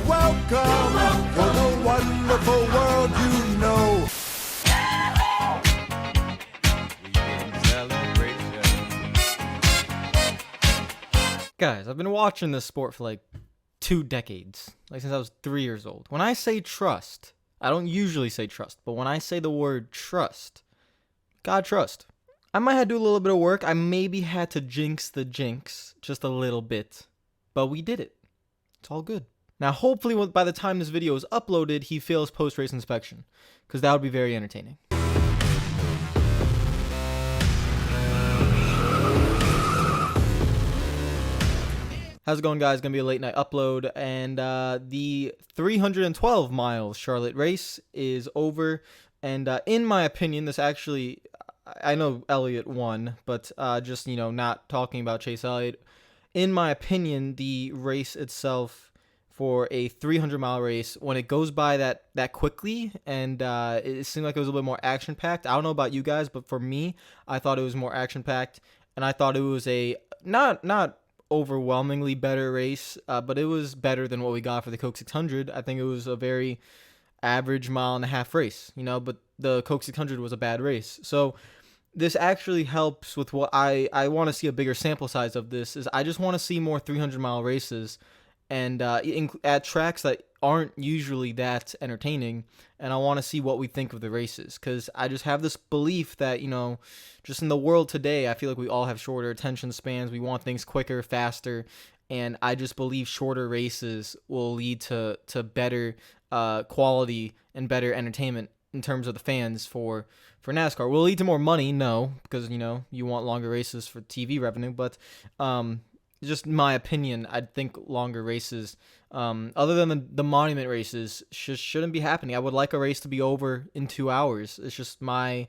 welcome for the wonderful world you know. Guys, I've been watching this sport for like 2 decades, like since I was 3 years old. When I say trust, I don't usually say trust, but when I say the word trust, God trust. I might have to do a little bit of work. I maybe had to jinx the jinx just a little bit, but we did it. It's all good. Now, hopefully by the time this video is uploaded, he fails post-race inspection, because that would be very entertaining. How's it going, guys? Gonna be a late night upload, and the 312 miles Charlotte race is over. And in my opinion, this actually, I know Elliott won, but just not talking about Chase Elliott. In my opinion, the race itself for a 300-mile race, when it goes by that quickly, and it seemed like it was a little bit more action packed. I don't know about you guys, but for me, I thought it was more action packed, and I thought it was a not overwhelmingly better race, but it was better than what we got for the Coke 600. I think it was a very average mile-and-a-half race, but the Coke 600 was a bad race. So this actually helps with what I want to see a bigger sample size of this. Is I just want to see more 300-mile races, and at tracks that aren't usually that entertaining, and I want to see what we think of the races, because I just have this belief that, just in the world today, I feel like we all have shorter attention spans. We want things quicker, faster, and I just believe shorter races will lead to better quality and better entertainment in terms of the fans for NASCAR. Will it lead to more money? No, because, you want longer races for TV revenue, but just my opinion, I think longer races, other than the monument races, shouldn't be happening. I would like a race to be over in 2 hours. It's just my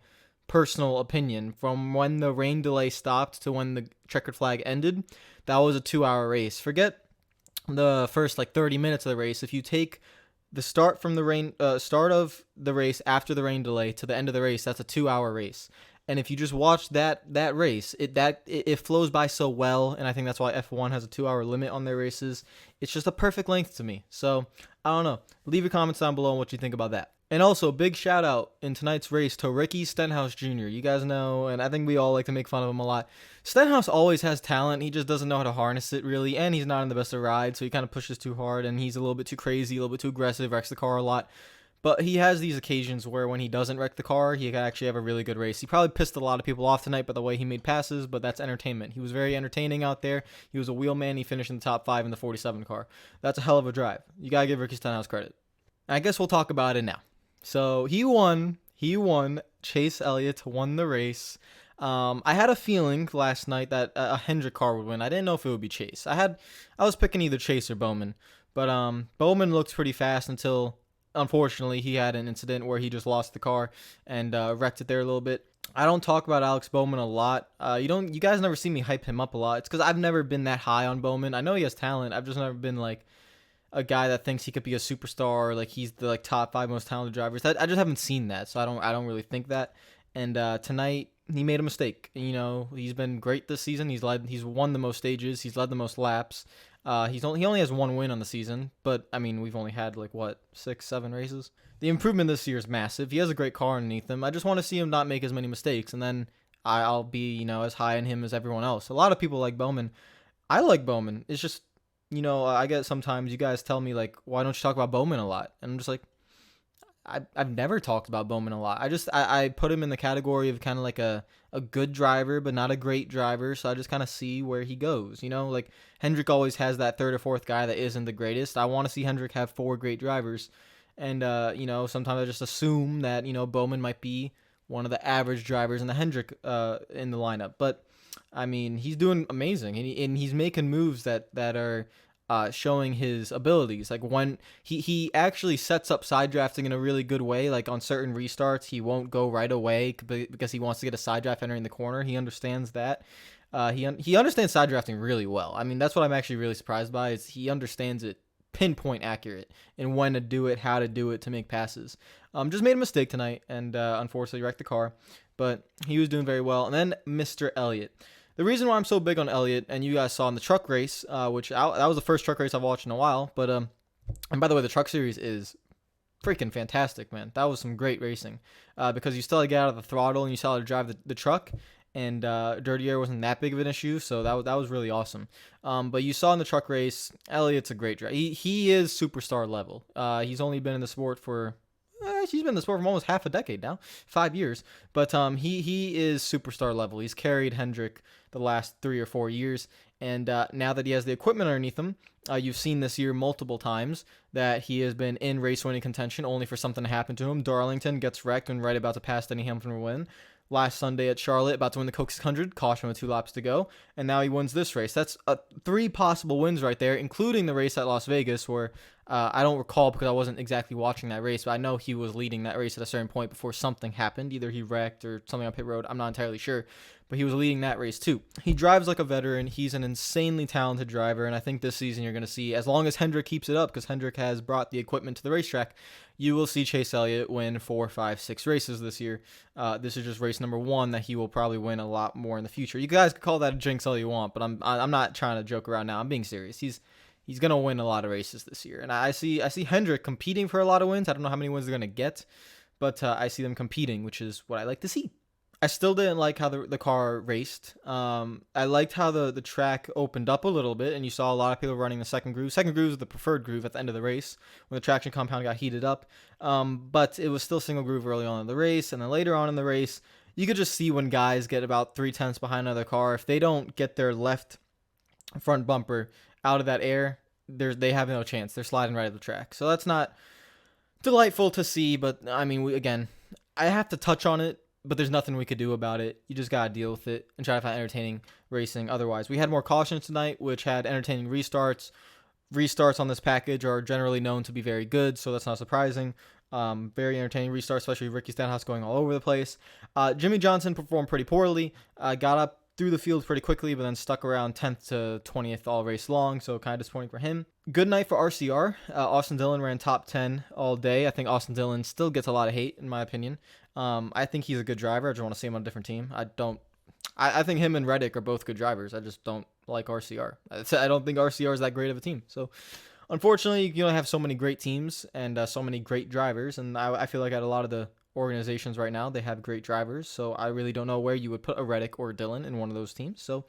personal opinion. From when the rain delay stopped to when the checkered flag ended, that was a 2-hour race. Forget the first 30 minutes of the race. If you take the start from the start of the race after the rain delay to the end of the race, that's a 2-hour race. And if you just watch that race, it flows by so well, and I think that's why F1 has a 2-hour limit on their races. It's just a perfect length to me. So, I don't know. Leave your comments down below on what you think about that. And also, big shout out in tonight's race to Ricky Stenhouse Jr. You guys know, and I think we all like to make fun of him a lot. Stenhouse always has talent. He just doesn't know how to harness it, really, and he's not in the best of rides, so he kind of pushes too hard, and he's a little bit too crazy, a little bit too aggressive, wrecks the car a lot. But he has these occasions where when he doesn't wreck the car, he can actually have a really good race. He probably pissed a lot of people off tonight by the way he made passes, but that's entertainment. He was very entertaining out there. He was a wheelman. He finished in the top 5 in the 47 car. That's a hell of a drive. You got to give Ricky Stenhouse credit. I guess we'll talk about it now. So he won. Chase Elliott won the race. I had a feeling last night that a Hendrick car would win. I didn't know if it would be Chase. I was picking either Chase or Bowman, but Bowman looked pretty fast until, unfortunately, he had an incident where he just lost the car and wrecked it there a little bit. I don't talk about Alex Bowman a lot. You guys never see me hype him up a lot. It's because I've never been that high on Bowman. I know he has talent. I've just never been like a guy that thinks he could be a superstar, or like he's the top 5 most talented drivers. I just haven't seen that, so I don't really think that. And tonight he made a mistake. He's been great this season. He's won the most stages. He's led the most laps. He only has 1 win on the season, but I mean, we've only had 6, 7 races. The improvement this year is massive. He has a great car underneath him. I just want to see him not make as many mistakes, and then I'll be as high on him as everyone else. A lot of people like Bowman. I like Bowman. It's just I get sometimes you guys tell me why don't you talk about Bowman a lot, and I'm just like, I've never talked about Bowman a lot. I put him in the category of kind of like a good driver, but not a great driver. So I just kind of see where he goes. Hendrick always has that 3rd or 4th guy that isn't the greatest. I want to see Hendrick have 4 great drivers. And, sometimes I just assume that, Bowman might be one of the average drivers in the Hendrick in the lineup. But, I mean, he's doing amazing. And he's making moves that are showing his abilities. When he actually sets up side drafting in a really good way. On certain restarts, he won't go right away because he wants to get a side draft entering the corner. He understands that. He understands side drafting really well. I mean, that's what I'm actually really surprised by, is he understands it pinpoint accurate and when to do it, how to do it to make passes. Just made a mistake tonight and unfortunately wrecked the car, but he was doing very well. And then Mr. Elliott. The reason why I'm so big on Elliott, and you guys saw in the truck race, which that was the first truck race I've watched in a while, but And by the way, the Truck Series is freaking fantastic, man. That was some great racing, because you still had to get out of the throttle and you still had to drive the truck, and dirty air wasn't that big of an issue, so that was really awesome. But you saw in the truck race, Elliott's a great driver. He is superstar level. He's only been in the sport for he's been in the sport for almost half a decade now, 5 years. But he is superstar level. He's carried Hendrick the last 3 or 4 years, and now that he has the equipment underneath him, you've seen this year multiple times that he has been in race winning contention, only for something to happen to him. Darlington gets wrecked and right about to pass Denny Hamilton to win. Last Sunday at Charlotte, about to win the Coke 600, caution with 2 laps to go, and now he wins this race. That's 3 possible wins right there, including the race at Las Vegas, where I don't recall because I wasn't exactly watching that race, but I know he was leading that race at a certain point before something happened. Either he wrecked or something on pit road. I'm not entirely sure, but he was leading that race too. He drives like a veteran. He's an insanely talented driver, and I think this season you're going to see, as long as Hendrick keeps it up, because Hendrick has brought the equipment to the racetrack, you will see Chase Elliott win 4, 5, 6 races this year. This is just race number 1 that he will probably win a lot more in the future. You guys can call that a jinx all you want, but I'm not trying to joke around now. I'm being serious. He's gonna win a lot of races this year, and I see Hendrick competing for a lot of wins. I don't know how many wins they're gonna get, but I see them competing, which is what I like to see. I still didn't like how the car raced. I liked how the track opened up a little bit, and you saw a lot of people running the second groove. Second groove is the preferred groove at the end of the race when the traction compound got heated up. But it was still single groove early on in the race, and then later on in the race, you could just see when guys get about 3/10 behind another car, if they don't get their left front bumper out of that air, they have no chance. They're sliding right at the track. So that's not delightful to see, but I mean, again, I have to touch on it, but there's nothing we could do about it. You just gotta deal with it and try to find entertaining racing otherwise. We had more cautions tonight, which had entertaining restarts. Restarts on this package are generally known to be very good, so that's not surprising. Very entertaining restarts, especially Ricky Stenhouse going all over the place. Jimmy Johnson performed pretty poorly. Got up through the field pretty quickly, but then stuck around 10th to 20th all race long, so kind of disappointing for him. Good night for RCR. Austin Dillon ran top 10 all day. I think Austin Dillon still gets a lot of hate, in my opinion. I think he's a good driver. I just want to see him on a different team. I think him and Reddick are both good drivers. I just don't like RCR. I don't think RCR is that great of a team. So, unfortunately, you don't have so many great teams and so many great drivers, and I feel like at a lot of the organizations right now, they have great drivers, so I really don't know where you would put a Reddick or a Dillon in one of those teams. So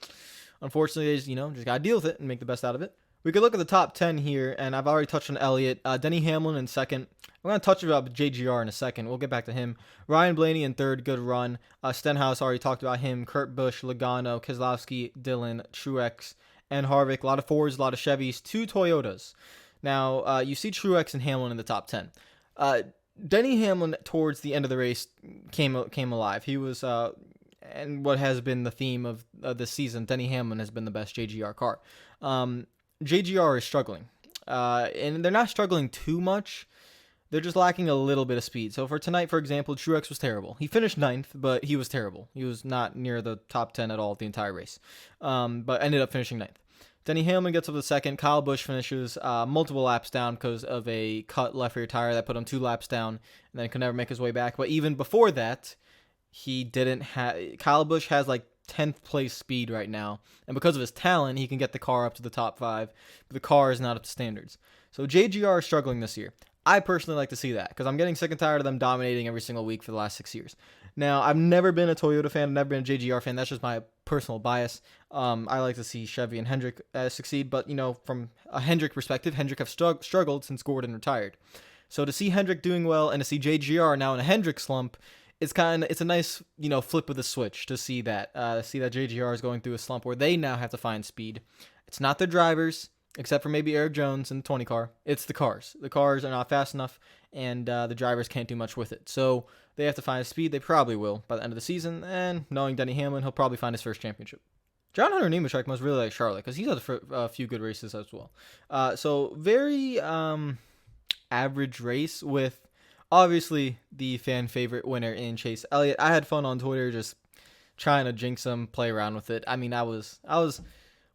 unfortunately, just gotta deal with it and make the best out of it. We could look at the top 10 here, and I've already touched on Elliott. Denny Hamlin in second. I'm going to touch about JGR in a second. We'll get back to him. Ryan Blaney in third. Good run. Stenhouse, already talked about him. Kurt Busch, Logano, Keselowski, Dillon, Truex, and Harvick. A lot of Fords, a lot of Chevys, 2 Toyotas. Now, you see Truex and Hamlin in the top 10. Denny Hamlin, towards the end of the race, came alive. He was, and what has been the theme of this season, Denny Hamlin has been the best JGR car. JGR is struggling, and they're not struggling too much. They're just lacking a little bit of speed. So for tonight, for example, Truex was terrible. He finished 9th, but he was terrible. He was not near the top 10 at all the entire race, but ended up finishing 9th. Denny Hamlin gets up to second. Kyle Busch finishes multiple laps down because of a cut left rear tire that put him 2 laps down, and then could never make his way back. But even before that, he didn't have. Kyle Busch has like 10th place speed right now, and because of his talent, he can get the car up to the top 5. But the car is not up to standards. So JGR is struggling this year. I personally like to see that because I'm getting sick and tired of them dominating every single week for the last 6 years. Now, I've never been a Toyota fan, I've never been a JGR fan. That's just my personal bias. I like to see Chevy and Hendrick succeed, but from a Hendrick perspective, Hendrick have struggled since Gordon retired. So to see Hendrick doing well and to see JGR now in a Hendrick slump, it's a nice flip of the switch to see that JGR is going through a slump where they now have to find speed. It's not the drivers, except for maybe Eric Jones in the 20 car. It's the cars. The cars are not fast enough, and the drivers can't do much with it. So they have to find speed. They probably will by the end of the season, and knowing Denny Hamlin, he'll probably find his first championship. John Hunter Nemechek must really like Charlotte because he's had a few good races as well. So very average race with obviously the fan favorite winner in Chase Elliott. I had fun on Twitter just trying to jinx him, play around with it. I mean, I was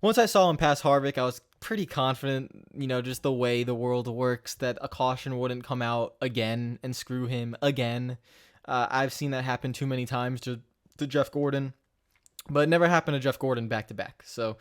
once I saw him pass Harvick, I was pretty confident, just the way the world works, that a caution wouldn't come out again and screw him again. I've seen that happen too many times to Jeff Gordon. But it never happened to Jeff Gordon back to back. So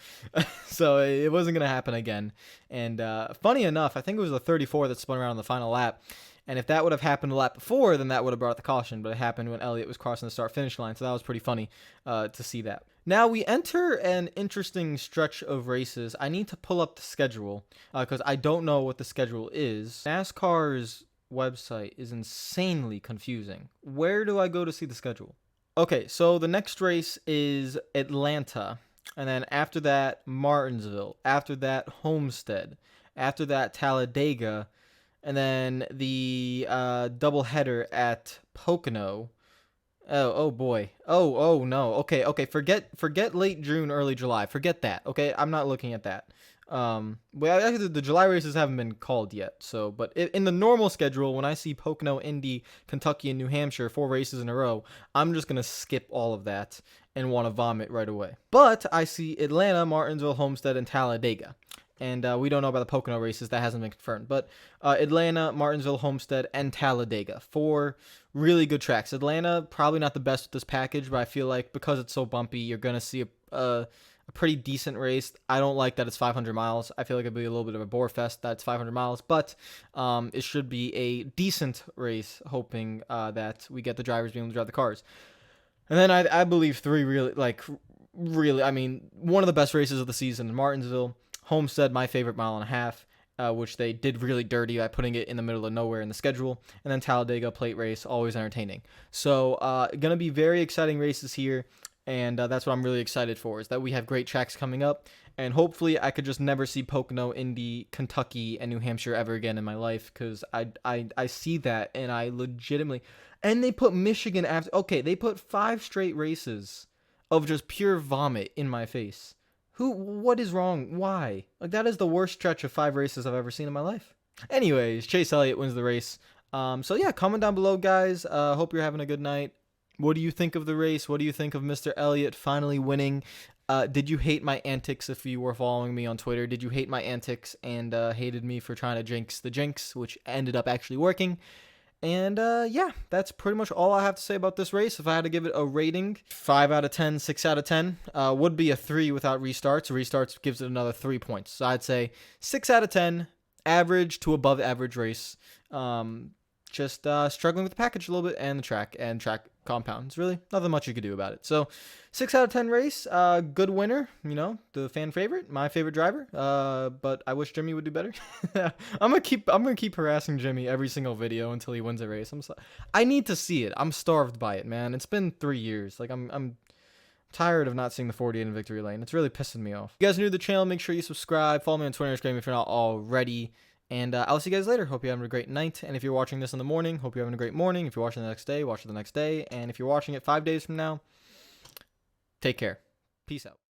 so it wasn't going to happen again. And funny enough, I think it was the 34 that spun around on the final lap. And if that would have happened a lap before, then that would have brought the caution. But it happened when Elliott was crossing the start-finish line. So that was pretty funny to see that. Now we enter an interesting stretch of races. I need to pull up the schedule because I don't know what the schedule is. NASCAR's website is insanely confusing. Where do I go to see the schedule? Okay, so the next race is Atlanta, and then after that, Martinsville, after that, Homestead, after that, Talladega, and then the doubleheader at Pocono. Oh boy. Oh no. Okay. Forget late June, early July. Forget that. Okay, I'm not looking at that. Well, actually, the July races haven't been called yet. So, but in the normal schedule, when I see Pocono, Indy, Kentucky, and New Hampshire 4 races in a row, I'm just gonna skip all of that and want to vomit right away. But I see Atlanta, Martinsville, Homestead, and Talladega. And we don't know about the Pocono races. That hasn't been confirmed. But Atlanta, Martinsville, Homestead, and Talladega. 4 really good tracks. Atlanta, probably not the best with this package, but I feel like because it's so bumpy, you're going to see a pretty decent race. I don't like that it's 500 miles. I feel like it'd be a little bit of a bore fest that it's 500 miles. But it should be a decent race, hoping that we get the drivers being able to drive the cars. And then I believe 3 really, I mean, one of the best races of the season in Martinsville. Homestead, my favorite mile and a half, which they did really dirty by putting it in the middle of nowhere in the schedule. And then Talladega plate race, always entertaining. So going to be very exciting races here. And that's what I'm really excited for, is that we have great tracks coming up. And hopefully I could just never see Pocono, Indy, Kentucky, and New Hampshire ever again in my life. Because I see that and I legitimately... And they put Michigan after... Okay, they put 5 straight races of just pure vomit in my face. What is wrong? Why? Like, that is the worst stretch of 5 races I've ever seen in my life. Anyways, Chase Elliott wins the race. So yeah, comment down below, guys. Hope you're having a good night. What do you think of the race? What do you think of Mr. Elliott finally winning? Did you hate my antics if you were following me on Twitter? Did you hate my antics and hated me for trying to jinx the jinx, which ended up actually working? And yeah, that's pretty much all I have to say about this race. If I had to give it a rating, 5 out of 10, 6 out of 10, would be a 3 without restarts. Restarts gives it another 3 points. So I'd say 6 out of 10, average to above average race. Just struggling with the package a little bit and the track compounds. Really nothing much you could do about it. So 6 out of 10 race, good winner, you know, the fan favorite, my favorite driver. But I wish Jimmy would do better. I'm gonna keep harassing Jimmy every single video until he wins a race. I need to see it. I'm starved by it, man. It's been 3 years. Like, I'm tired of not seeing the 48 in victory lane. It's really pissing me off. If you guys are new to the channel, make sure you subscribe. Follow me on Twitter and Instagram if you're not already. And I'll see you guys later. Hope you're having a great night. And if you're watching this in the morning, hope you're having a great morning. If you're watching the next day, watch it the next day. And if you're watching it 5 days from now, take care. Peace out.